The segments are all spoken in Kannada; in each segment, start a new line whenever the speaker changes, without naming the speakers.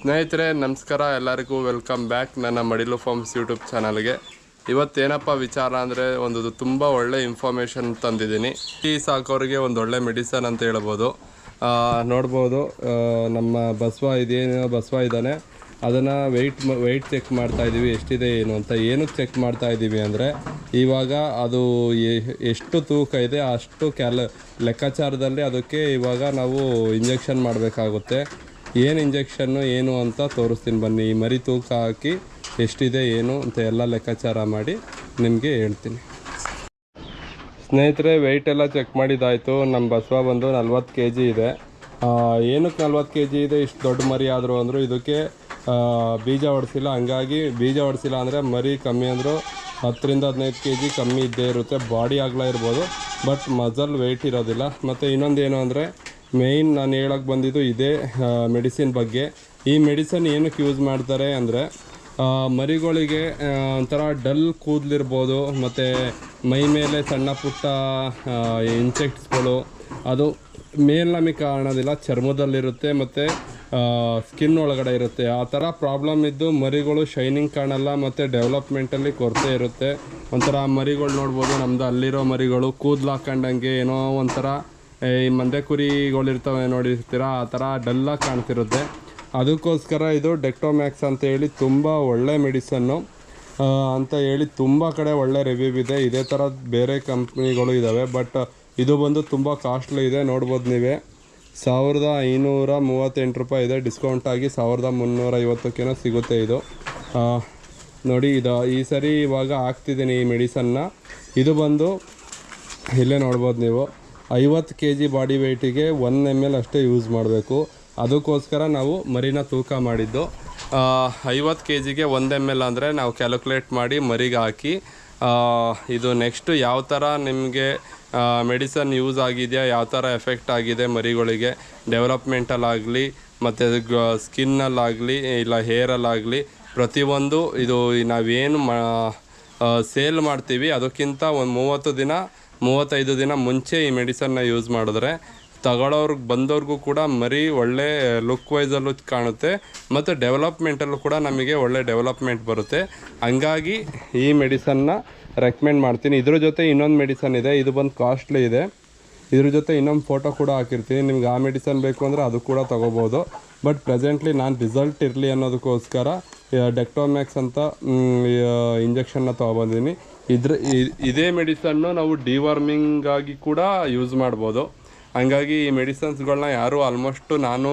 ಸ್ನೇಹಿತರೆ ನಮಸ್ಕಾರ, ಎಲ್ಲರಿಗೂ ವೆಲ್ಕಮ್ ಬ್ಯಾಕ್ ನನ್ನ ಮಡಿಲು ಫಾರ್ಮ್ಸ್ ಯೂಟ್ಯೂಬ್ ಚಾನಲ್ಗೆ. ಇವತ್ತೇನಪ್ಪ ವಿಚಾರ ಅಂದರೆ ಒಂದು ತುಂಬ ಒಳ್ಳೆ ಇನ್ಫಾರ್ಮೇಷನ್ ತಂದಿದ್ದೀನಿ. ಈ ಸಾಕೋರಿಗೆ ಒಂದು ಒಳ್ಳೆ ಮೆಡಿಸನ್ ಅಂತ ಹೇಳ್ಬೋದು. ನೋಡ್ಬೋದು ನಮ್ಮ ಬಸವ ಇದ್ದಾನೆ, ಅದನ್ನು ವೆಯ್ಟ್ ಚೆಕ್ ಮಾಡ್ತಾಯಿದ್ದೀವಿ ಎಷ್ಟಿದೆ ಏನು ಅಂತ. ಏನಕ್ಕೆ ಚೆಕ್ ಮಾಡ್ತಾಯಿದ್ದೀವಿ ಅಂದರೆ ಇವಾಗ ಅದು ಎಷ್ಟು ತೂಕ ಇದೆ ಅಷ್ಟು ಲೆಕ್ಕಾಚಾರದಲ್ಲಿ ಅದಕ್ಕೆ ಇವಾಗ ನಾವು ಇಂಜೆಕ್ಷನ್ ಮಾಡಬೇಕಾಗುತ್ತೆ. ಏನು ಇಂಜೆಕ್ಷನ್ನು ಏನು ಅಂತ ತೋರಿಸ್ತೀನಿ ಬನ್ನಿ. ಈ ಮರಿ ತೂಕ ಹಾಕಿ ಎಷ್ಟಿದೆ ಏನು ಅಂತ ಎಲ್ಲ ಲೆಕ್ಕಾಚಾರ ಮಾಡಿ ನಿಮಗೆ ಹೇಳ್ತೀನಿ. ಸ್ನೇಹಿತರೆ, ವೆಯ್ಟ್ ಎಲ್ಲ ಚೆಕ್ ಮಾಡಿದ್ದಾಯಿತು. ನಮ್ಮ ಬಸವ ಬಂದು 40 kg ಇದೆ. ಏನಕ್ಕೆ 40 kg ಇದೆ ಇಷ್ಟು ದೊಡ್ಡ ಮರಿ ಆದರೂ ಅಂದರು ಇದಕ್ಕೆ ಬೀಜ ಹೊಡೆಸಿಲ್ಲ. ಹಂಗಾಗಿ ಬೀಜ ಹೊಡೆಸಿಲ್ಲ ಅಂದರೆ ಮರಿ ಕಮ್ಮಿ ಅಂದರೂ 10 ರಿಂದ 15 kg ಕಮ್ಮಿ ಇದ್ದೇ ಇರುತ್ತೆ. ಬಾಡಿ ಆಗಲ ಇರ್ಬೋದು, ಬಟ್ ಮಜಲ್ ವೆಯ್ಟ್ ಇರೋದಿಲ್ಲ. ಮತ್ತು ಇನ್ನೊಂದೇನು ಅಂದರೆ ಮೇಯ್ನ್ ನಾನು ಹೇಳೋಕ್ಕೆ ಬಂದಿದ್ದು ಇದೇ ಮೆಡಿಸಿನ್ ಬಗ್ಗೆ. ಈ ಮೆಡಿಸನ್ ಏನಕ್ಕೆ ಯೂಸ್ ಮಾಡ್ತಾರೆ ಅಂದರೆ ಮರಿಗಳಿಗೆ ಒಂಥರ ಡಲ್ ಕೂದಲಿರ್ಬೋದು, ಮತ್ತು ಮೈ ಮೇಲೆ ಸಣ್ಣ ಪುಟ್ಟ ಇನ್ಸೆಕ್ಟ್ಸ್ಗಳು ಅದು ನಮಗೆ ಕಾಣೋದಿಲ್ಲ, ಚರ್ಮದಲ್ಲಿರುತ್ತೆ ಮತ್ತು ಸ್ಕಿನ್ ಒಳಗಡೆ ಇರುತ್ತೆ. ಆ ಥರ ಪ್ರಾಬ್ಲಮ್ ಇದ್ದು ಮರಿಗಳು ಶೈನಿಂಗ್ ಕಾಣಲ್ಲ ಮತ್ತು ಡೆವಲಪ್ಮೆಂಟಲ್ಲಿ ಕೊರತೆ ಇರುತ್ತೆ. ಒಂಥರ ಮರಿಗಳು ನೋಡ್ಬೋದು, ನಮ್ಮದು ಅಲ್ಲಿರೋ ಮರಿಗಳು ಕೂದಲು ಹಾಕೊಂಡಂಗೆ ಏನೋ ಒಂಥರ ಈ ಮಂದೆ ಕುರಿಗಳಿರ್ತವೆ ನೋಡಿರ್ತೀರ, ಆ ಥರ ಡಲ್ಲಾಗಿ ಕಾಣ್ತಿರುತ್ತೆ. ಅದಕ್ಕೋಸ್ಕರ ಇದು ಡೆಕ್ಟೋಮ್ಯಾಕ್ಸ್ ಅಂತ ಹೇಳಿ ತುಂಬ ಒಳ್ಳೆ ಮೆಡಿಸನ್ನು ಅಂತ ಹೇಳಿ ತುಂಬ ಕಡೆ ಒಳ್ಳೆ ರಿವ್ಯೂ ಇದೆ. ಇದೇ ಥರ ಬೇರೆ ಕಂಪ್ನಿಗಳು ಇದ್ದಾವೆ, ಬಟ್ ಇದು ಬಂದು ತುಂಬ ಕಾಸ್ಟ್ಲಿ ಇದೆ. ನೋಡ್ಬೋದು ನೀವೇ, 1538 ರೂಪಾಯಿ ಇದೆ. ಡಿಸ್ಕೌಂಟ್ ಆಗಿ 1350 ಸಿಗುತ್ತೆ ಇದು. ನೋಡಿ, ಈ ಸರಿ ಇವಾಗ ಹಾಕ್ತಿದ್ದೀನಿ ಈ ಮೆಡಿಸನ್ನ. ಇದು ಬಂದು ಇಲ್ಲೇ ನೋಡ್ಬೋದು ನೀವು, 50 kg ಬಾಡಿ ವೆಯ್ಟಿಗೆ 1 ml ಅಷ್ಟೇ ಯೂಸ್ ಮಾಡಬೇಕು. ಅದಕ್ಕೋಸ್ಕರ ನಾವು ಮರಿನ ತೂಕ ಮಾಡಿದ್ದು. 50 kgಗೆ 1 ml ಅಂದರೆ ನಾವು ಕ್ಯಾಲ್ಕುಲೇಟ್ ಮಾಡಿ ಮರಿಗೆ ಹಾಕಿ ಇದು ನೆಕ್ಸ್ಟು ಯಾವ ಥರ ನಿಮಗೆ ಮೆಡಿಸನ್ ಯೂಸ್ ಆಗಿದೆಯಾ, ಯಾವ ಥರ ಎಫೆಕ್ಟ್ ಆಗಿದೆ ಮರಿಗಳಿಗೆ, ಡೆವಲಪ್ಮೆಂಟಲ್ಲಾಗಲಿ ಮತ್ತು ಸ್ಕಿನ್ನಲ್ಲಾಗಲಿ ಇಲ್ಲ ಹೇರಲ್ಲಾಗಲಿ ಪ್ರತಿಯೊಂದು. ಇದು ನಾವೇನು ಸೇಲ್ ಮಾಡ್ತೀವಿ ಅದಕ್ಕಿಂತ ಒಂದು 35 ದಿನ ಮುಂಚೆ ಈ ಮೆಡಿಸನ್ನ ಯೂಸ್ ಮಾಡಿದ್ರೆ ತಗೊಳ್ಳೋರ್ಗೆ ಬಂದವ್ರಿಗೂ ಕೂಡ ಮರಿ ಒಳ್ಳೆ ಲುಕ್ ವೈಸಲ್ಲೂ ಕಾಣುತ್ತೆ ಮತ್ತು ಡೆವಲಪ್ಮೆಂಟಲ್ಲೂ ಕೂಡ ನಮಗೆ ಒಳ್ಳೆ ಡೆವಲಪ್ಮೆಂಟ್ ಬರುತ್ತೆ. ಹಂಗಾಗಿ ಈ ಮೆಡಿಸನ್ನ ರೆಕಮೆಂಡ್ ಮಾಡ್ತೀನಿ. ಇದ್ರ ಜೊತೆ ಇನ್ನೊಂದು ಮೆಡಿಸನ್ ಇದೆ, ಇದು ಬಂದು ಕಾಸ್ಟ್ಲಿ ಇದೆ. ಇದ್ರ ಜೊತೆ ಇನ್ನೊಂದು ಫೋಟೋ ಕೂಡ ಹಾಕಿರ್ತೀನಿ. ನಿಮ್ಗೆ ಆ ಮೆಡಿಸನ್ ಬೇಕು ಅಂದರೆ ಅದು ಕೂಡ ತೊಗೋಬೋದು. ಬಟ್ ಪ್ರೆಸೆಂಟ್ಲಿ ನಾನು ರಿಸಲ್ಟ್ ಇರಲಿ ಅನ್ನೋದಕ್ಕೋಸ್ಕರ ಡೆಕ್ಟೋಮ್ಯಾಕ್ಸ್ ಅಂತ ಇಂಜೆಕ್ಷನ್ನ ತೊಗೊಬಂದಿದ್ದೀನಿ. ಇದೇ ಮೆಡಿಸನ್ನು ನಾವು ಡಿವಾರ್ಮಿಂಗಾಗಿ ಕೂಡ ಯೂಸ್ ಮಾಡ್ಬೋದು. ಹಂಗಾಗಿ ಈ ಮೆಡಿಸನ್ಸ್ಗಳನ್ನ ಯಾರೂ ಆಲ್ಮೋಸ್ಟು ನಾನು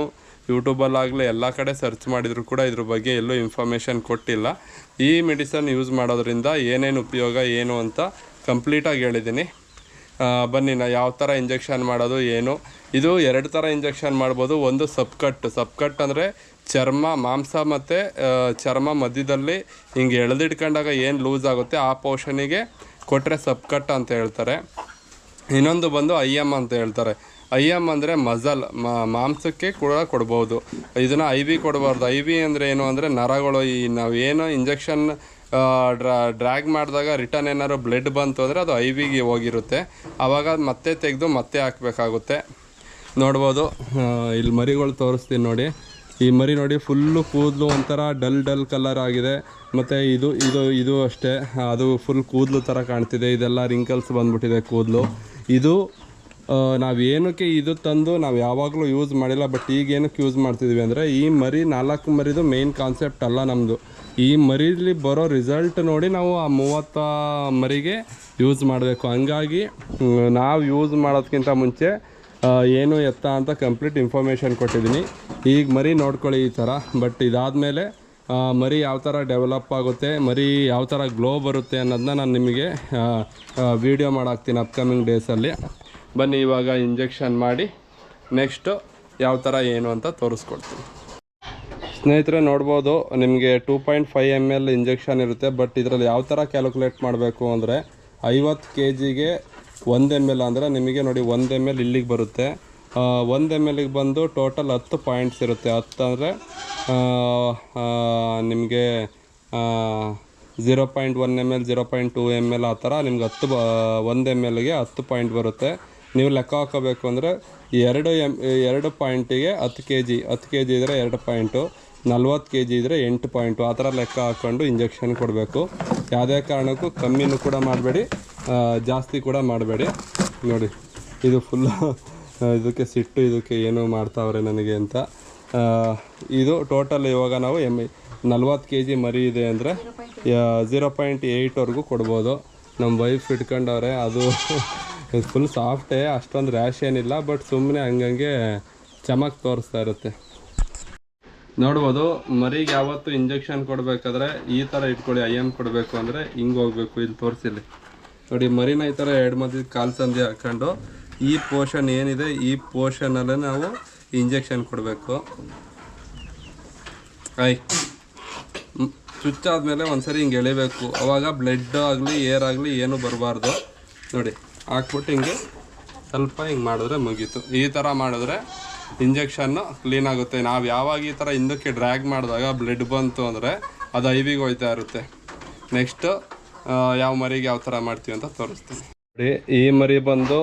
ಯೂಟ್ಯೂಬಲ್ಲಾಗಲಿ ಎಲ್ಲ ಕಡೆ ಸರ್ಚ್ ಮಾಡಿದರೂ ಕೂಡ ಇದ್ರ ಬಗ್ಗೆ ಎಲ್ಲೂ ಇನ್ಫಾರ್ಮೇಷನ್ ಕೊಟ್ಟಿಲ್ಲ. ಈ ಮೆಡಿಸನ್ ಯೂಸ್ ಮಾಡೋದ್ರಿಂದ ಏನೇನು ಉಪಯೋಗ ಏನು ಅಂತ ಕಂಪ್ಲೀಟಾಗಿ ಹೇಳಿದ್ದೀನಿ. ಬನ್ನಿ, ಯಾವ ಥರ ಇಂಜೆಕ್ಷನ್ ಮಾಡೋದು ಏನು. ಇದು 2 ಥರ ಇಂಜೆಕ್ಷನ್ ಮಾಡ್ಬೋದು. ಒಂದು ಸಬ್ಕಟ್ ಅಂದರೆ ಚರ್ಮ, ಮಾಂಸ ಮತ್ತು ಚರ್ಮ ಮಧ್ಯದಲ್ಲಿ ಹಿಂಗೆ ಎಳೆದಿಟ್ಕೊಂಡಾಗ ಏನು ಲೂಸ್ ಆಗುತ್ತೆ ಆ ಪೋರ್ಷನಿಗೆ ಕೊಟ್ಟರೆ ಸಬ್ಕಟ್ ಅಂತ ಹೇಳ್ತಾರೆ. ಇನ್ನೊಂದು ಬಂದು IM ಅಂತ ಹೇಳ್ತಾರೆ. IM ಅಂದರೆ ಮಜಲ್, ಮಾಂಸಕ್ಕೆ ಕೂಡ ಕೊಡ್ಬೋದು. ಇದನ್ನು IV ಕೊಡಬಾರ್ದು. IV ಅಂದರೆ ಏನು ಅಂದರೆ ನರಗಳು, ಈ ನಾವೇನು ಇಂಜೆಕ್ಷನ್ ಡ್ರ್ಯಾಗ್ ಮಾಡಿದಾಗ ರಿಟರ್ನ್ ಏನಾದ್ರು ಬ್ಲಡ್ ಬಂತು ಅಂದರೆ ಅದು IVಗೆ ಹೋಗಿರುತ್ತೆ. ಆವಾಗ ಮತ್ತೆ ತೆಗೆದು ಮತ್ತೆ ಹಾಕಬೇಕಾಗುತ್ತೆ. ನೋಡ್ಬೋದು, ಇಲ್ಲಿ ಮರಿಗಳು ತೋರಿಸ್ತೀನಿ ನೋಡಿ. ಈ ಮರಿ ನೋಡಿ, ಫುಲ್ಲು ಕೂದಲು ಒಂಥರ ಡಲ್ ಕಲರ್ ಆಗಿದೆ. ಮತ್ತು ಇದು ಅಷ್ಟೇ, ಅದು ಫುಲ್ ಕೂದಲು ಥರ ಕಾಣ್ತಿದೆ. ಇದೆಲ್ಲ ರಿಂಕಲ್ಸ್ ಬಂದ್ಬಿಟ್ಟಿದೆ ಕೂದಲು. ಇದು ನಾವೇನಕ್ಕೆ ಇದು ತಂದು ನಾವು ಯಾವಾಗಲೂ ಯೂಸ್ ಮಾಡಿಲ್ಲ, ಬಟ್ ಈಗ ಏನಕ್ಕೆ ಯೂಸ್ ಮಾಡ್ತಿದ್ವಿ ಅಂದರೆ ಈ ಮರಿ 4 ಮರಿದು ಮೇನ್ ಕಾನ್ಸೆಪ್ಟ್ ಅಲ್ಲ ನಮ್ಮದು. ಈ ಮರಿಲಿ ಬರೋ ರಿಸಲ್ಟ್ ನೋಡಿ ನಾವು ಆ 30 ಮರಿಗೆ ಯೂಸ್ ಮಾಡಬೇಕು. ಹಂಗಾಗಿ ನಾವು ಯೂಸ್ ಮಾಡೋದಕ್ಕಿಂತ ಮುಂಚೆ ಏನು ಎತ್ತ ಅಂತ ಕಂಪ್ಲೀಟ್ ಇನ್ಫಾರ್ಮೇಷನ್ ಕೊಟ್ಟಿದ್ದೀನಿ. ಈಗ ಮರಿ ನೋಡ್ಕೊಳ್ಳಿ ಈ ಥರ. ಬಟ್ ಇದಾದಮೇಲೆ ಮರಿ ಯಾವ ಥರ ಡೆವಲಪ್ ಆಗುತ್ತೆ, ಮರಿ ಯಾವ ಥರ ಗ್ಲೋ ಬರುತ್ತೆ ಅನ್ನೋದನ್ನ ನಾನು ನಿಮಗೆ ವಿಡಿಯೋ ಮಾಡಾಕ್ತೀನಿ ಅಪ್ಕಮಿಂಗ್ ಡೇಸಲ್ಲಿ. ಬನ್ನಿ, ಇವಾಗ ಇಂಜೆಕ್ಷನ್ ಮಾಡಿ ನೆಕ್ಸ್ಟು ಯಾವ ಥರ ಏನು ಅಂತ ತೋರಿಸ್ಕೊಡ್ತೀನಿ. ಸ್ನೇಹಿತರೆ, ನೋಡ್ಬೋದು ನಿಮಗೆ 2.5 ml ಇಂಜೆಕ್ಷನ್ ಇರುತ್ತೆ. ಬಟ್ ಇದರಲ್ಲಿ ಯಾವ ಥರ ಕ್ಯಾಲ್ಕುಲೇಟ್ ಮಾಡಬೇಕು ಅಂದರೆ 50 kgಗೆ 1 ml ಅಂದರೆ ನಿಮಗೆ ನೋಡಿ 1 ml ಇಲ್ಲಿಗೆ ಬರುತ್ತೆ. 1 mlಗೆ ಬಂದು ಟೋಟಲ್ 10 ಪಾಯಿಂಟ್ಸ್ ಇರುತ್ತೆ. 10 ಅಂದರೆ ನಿಮಗೆ 0.1 ml 0.2 ml ಆ ಥರ ನಿಮ್ಗೆ 1 mlಗೆ 10 ಪಾಯಿಂಟ್ ಬರುತ್ತೆ. ನೀವು ಲೆಕ್ಕ ಹಾಕೋಬೇಕು ಅಂದರೆ 2 ಪಾಯಿಂಟಿಗೆ 10 kg ಇದ್ದರೆ 2 ಪಾಯಿಂಟು. 40 kg ಇದ್ದರೆ 8 ಪಾಯಿಂಟು ಆ ಥರ ಲೆಕ್ಕ ಹಾಕ್ಕೊಂಡು ಇಂಜೆಕ್ಷನ್ ಕೊಡಬೇಕು. ಯಾವುದೇ ಕಾರಣಕ್ಕೂ ಕಮ್ಮಿನೂ ಕೂಡ ಮಾಡಬೇಡಿ, ಜಾಸ್ತಿ ಕೂಡ ಮಾಡಬೇಡಿ. ನೋಡಿ ಇದು ಫುಲ್ಲು ಇದಕ್ಕೆ ಸಿಟ್ಟು, ಇದಕ್ಕೆ ಏನೋ ಮಾಡ್ತಾವ್ರೆ ನನಗೆ ಅಂತ. ಇದು ಟೋಟಲ್ ಇವಾಗ ನಾವು 40 kg ಮರಿ ಇದೆ ಅಂದರೆ 0.8ವರೆಗೂ ಕೊಡ್ಬೋದು. ನಮ್ಮ ವೈಫ್ ಇಟ್ಕೊಂಡವ್ರೆ, ಅದು ಫುಲ್ ಸಾಫ್ಟೇ, ಅಷ್ಟೊಂದು ರ್ಯಾಶ್ ಏನಿಲ್ಲ, ಬಟ್ ಸುಮ್ಮನೆ ಹಂಗಂಗೆ ಚಮಕ್ ತೋರಿಸ್ತಾ ಇರುತ್ತೆ. ನೋಡ್ಬೋದು ಮರಿಗೆ ಯಾವತ್ತು ಇಂಜೆಕ್ಷನ್ ಕೊಡಬೇಕಾದ್ರೆ ಈ ಥರ ಇಟ್ಕೊಳ್ಳಿ. IM ಕೊಡಬೇಕು ಅಂದರೆ ಹಿಂಗೆ ಹೋಗ್ಬೇಕು. ಇಲ್ಲಿ ತೋರಿಸಿಲ್ಲಿ ನೋಡಿ, ಮರಿನ ಈ ಥರ 2 ಮಧ್ಯೆ ಕಾಲು ಸಂದಿ ಹಾಕ್ಕೊಂಡು ಈ ಪೋರ್ಷನ್ ಏನಿದೆ ಈ ಪೋರ್ಷನಲ್ಲೇ ನಾವು ಇಂಜೆಕ್ಷನ್ ಕೊಡಬೇಕು. ಚುಚ್ಚಾದ್ಮೇಲೆ ಒಂದ್ಸರಿ ಹಿಂಗೆ ಎಳಿಬೇಕು. ಅವಾಗ ಬ್ಲಡ್ ಆಗಲಿ ಏರ್ ಆಗಲಿ ಏನೂ ಬರಬಾರ್ದು. ನೋಡಿ ಹಾಕ್ಬಿಟ್ಟು ಹಿಂಗೆ ಸ್ವಲ್ಪ ಹಿಂಗೆ ಮಾಡಿದ್ರೆ ಮುಗೀತು. ಈ ಥರ ಮಾಡಿದ್ರೆ ಇಂಜೆಕ್ಷನ್ನು ಕ್ಲೀನ್ ಆಗುತ್ತೆ. ನಾವು ಯಾವಾಗ ಈ ಥರ ಹಿಂದಕ್ಕೆ ಡ್ರ್ಯಾಗ್ ಮಾಡಿದಾಗ ಬ್ಲಡ್ ಬಂತು ಅಂದರೆ ಅದು IV ಹೋಯ್ತಾ ಇರುತ್ತೆ. ನೆಕ್ಸ್ಟು ಯಾವ ಮರಿಗೆ ಯಾವ ಥರ ಮಾಡ್ತೀವಿ ಅಂತ ತೋರಿಸ್ತೀನಿ. ನೋಡಿ ಈ ಮರಿ ಬಂದು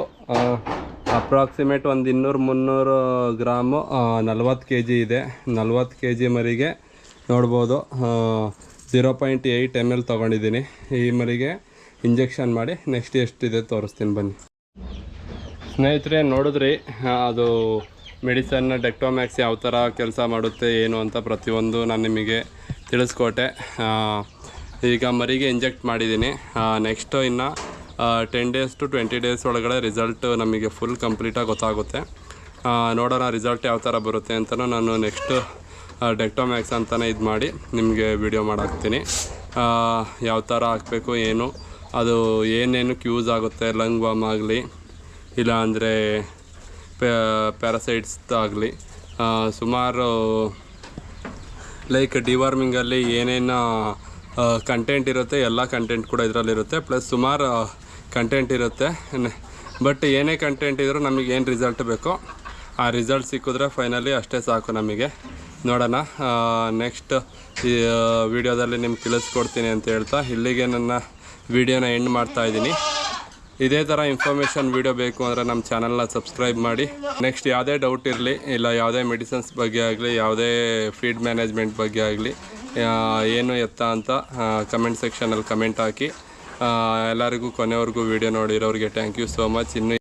ಅಪ್ರಾಕ್ಸಿಮೇಟ್ ಒಂದು 200-300 ಗ್ರಾಮು 40 kg ಇದೆ. 40 kg ಮರಿಗೆ ನೋಡ್ಬೋದು 0.8 ml ತೊಗೊಂಡಿದ್ದೀನಿ. ಈ ಮರಿಗೆ ಇಂಜೆಕ್ಷನ್ ಮಾಡಿ ನೆಕ್ಸ್ಟ್ ಎಷ್ಟಿದೆ ತೋರಿಸ್ತೀನಿ ಬನ್ನಿ. ಸ್ನೇಹಿತರೆ ನೋಡಿದ್ರಿ, ಅದು ಮೆಡಿಸನ್ ಡೆಕ್ಟೋಮ್ಯಾಕ್ಸ್ ಯಾವ ಥರ ಕೆಲಸ ಮಾಡುತ್ತೆ ಏನು ಅಂತ ಪ್ರತಿಯೊಂದು ನಾನು ನಿಮಗೆ ತಿಳಿಸ್ಕೊಟ್ಟೆ. ಈಗ ಮರಿಗೆ ಇಂಜೆಕ್ಟ್ ಮಾಡಿದ್ದೀನಿ. ನೆಕ್ಸ್ಟು ಇನ್ನು 10 days to 20 days ಒಳಗಡೆ ರಿಸಲ್ಟ್ ನಮಗೆ ಫುಲ್ ಕಂಪ್ಲೀಟಾಗಿ ಗೊತ್ತಾಗುತ್ತೆ. ನೋಡೋಣ ರಿಸಲ್ಟ್ ಯಾವ ಥರ ಬರುತ್ತೆ ಅಂತಲೂ ನಾನು ನೆಕ್ಸ್ಟು ಡೆಕ್ಟೋಮ್ಯಾಕ್ಸ್ ಅಂತಲೇ ಇದು ಮಾಡಿ ನಿಮಗೆ ವಿಡಿಯೋ ಮಾಡಾಕ್ತೀನಿ. ಯಾವ ಥರ ಹಾಕಬೇಕು ಏನು, ಅದು ಏನೇನಕ್ಕೆ ಯೂಸ್ ಆಗುತ್ತೆ, ಲಂಗ್ ವಾಮ್ ಆಗಲಿ ಇಲ್ಲ ಅಂದರೆ ಪ್ಯಾರಾಸೈಟ್ಸ್ ಆಗಲಿ, ಸುಮಾರು ಲೈಕ್ ಡಿವಾರ್ಮಿಂಗಲ್ಲಿ ಏನೇನು ಕಂಟೆಂಟ್ ಇರುತ್ತೆ ಎಲ್ಲ ಕಂಟೆಂಟ್ ಕೂಡ ಇದರಲ್ಲಿರುತ್ತೆ. ಪ್ಲಸ್ ಸುಮಾರು ಕಂಟೆಂಟ್ ಇರುತ್ತೆ. ಬಟ್ ಏನೇ ಕಂಟೆಂಟ್ ಇದ್ರೂ ನಮಗೆ ಏನು ರಿಸಲ್ಟ್ ಬೇಕೋ ಆ ರಿಸಲ್ಟ್ ಸಿಕ್ಕಿದ್ರೆ ಫೈನಲಿ ಅಷ್ಟೇ ಸಾಕು ನಮಗೆ. ನೋಡೋಣ ನೆಕ್ಸ್ಟ್ ಈ ವಿಡಿಯೋದಲ್ಲಿ ನಿಮ್ಗೆ ತಿಳಿಸ್ಕೊಡ್ತೀನಿ ಅಂತ ಹೇಳ್ತಾ ಇಲ್ಲಿಗೆ ನನ್ನ ವಿಡಿಯೋನ ಎಂಡ್ ಮಾಡ್ತಾಯಿದ್ದೀನಿ. ಇದೇ ಥರ ಇನ್ಫಾರ್ಮೇಷನ್ ವಿಡಿಯೋ ಬೇಕು ಅಂದರೆ ನಮ್ಮ ಚಾನಲ್ನ ಸಬ್ಸ್ಕ್ರೈಬ್ ಮಾಡಿ. ನೆಕ್ಸ್ಟ್ ಯಾವುದೇ ಡೌಟ್ ಇರಲಿ, ಇಲ್ಲ ಯಾವುದೇ ಮೆಡಿಸಿನ್ಸ್ ಬಗ್ಗೆ ಆಗಲಿ, ಯಾವುದೇ ಫೀಡ್ ಮ್ಯಾನೇಜ್ಮೆಂಟ್ ಬಗ್ಗೆ ಆಗಲಿ, ಏನು ಎತ್ತ ಅಂತ ಕಮೆಂಟ್ ಸೆಕ್ಷನಲ್ಲಿ ಕಮೆಂಟ್ ಹಾಕಿ. ಎಲ್ಲರಿಗೂ ಕೊನೆವರೆಗೂ ವಿಡಿಯೋ ನೋಡಿರೋರಿಗೆ ಥ್ಯಾಂಕ್ ಯು ಸೋ ಮಚ್. ಇನ್ನು